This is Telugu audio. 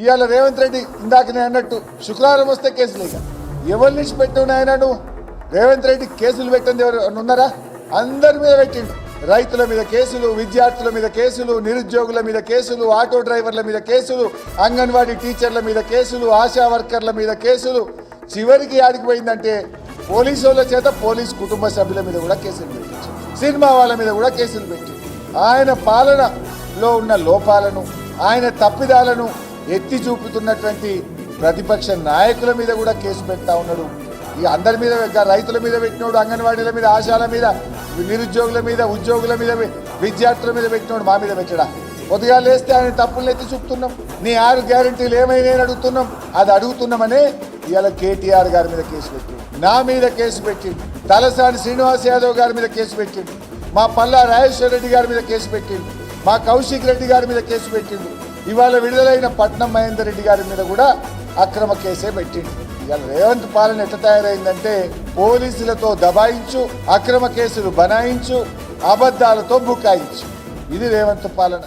ఇవాళ రేవంత్ రెడ్డి ఇందాకనే అన్నట్టు శుక్రవారం వస్తే కేసులు ఇక ఎవరి నుంచి పెట్టున్నాయనడు రేవంత్ రెడ్డి కేసులు పెట్టింది ఎవరు ఉన్నారా? అందరి మీద పెట్టిండు. రైతుల మీద కేసులు, విద్యార్థుల మీద కేసులు, నిరుద్యోగుల మీద కేసులు, ఆటో డ్రైవర్ల మీద కేసులు, అంగన్వాడీ టీచర్ల మీద కేసులు, ఆశా వర్కర్ల మీద కేసులు. చివరికి ఆడికి పోయిందంటే పోలీసు వాళ్ళ చేత పోలీస్ కుటుంబ సభ్యుల మీద కూడా కేసులు పెట్టించు, సినిమా వాళ్ళ మీద కూడా కేసులు పెట్టి ఆయన పాలనలో ఉన్న లోపాలను, ఆయన తప్పిదాలను ఎత్తి చూపుతున్నటువంటి ప్రతిపక్ష నాయకుల మీద కూడా కేసు పెడతా ఉన్నాడు. ఈ అందరి మీద, రైతుల మీద పెట్టినోడు, అంగన్వాడీల మీద, ఆశాల మీద, నిరుద్యోగుల మీద, ఉద్యోగుల మీద, విద్యార్థుల మీద పెట్టినోడు మా మీద పెట్టడా? కొద్దిగా లేస్తే ఆయన తప్పులు ఎత్తి చూపుతున్నాం. నీ 6 గ్యారెంటీలు ఏమైనా అడుగుతున్నాం, అది అడుగుతున్నామనే ఇవాళ కేటీఆర్ గారి మీద కేసు పెట్టిండు, నా మీద కేసు పెట్టిండు, తలసాని శ్రీనివాస్ యాదవ్ గారి మీద కేసు పెట్టిండు, మా పల్లా రాజేశ్వర రెడ్డి గారి మీద కేసు పెట్టిండు, మా కౌశిక్ రెడ్డి గారి మీద కేసు పెట్టిండు. ఇవాళ విడుదలైన పట్నం మహేందర్ రెడ్డి గారి మీద కూడా అక్రమ కేసే పెట్టిండు. ఇవాళ రేవంత్ పాలన ఎట్లా తయారైందంటే పోలీసులతో దబాయించు, అక్రమ కేసులు బనాయించు, అబద్ధాలతో బుకాయించు. ఇది రేవంత్ పాలన.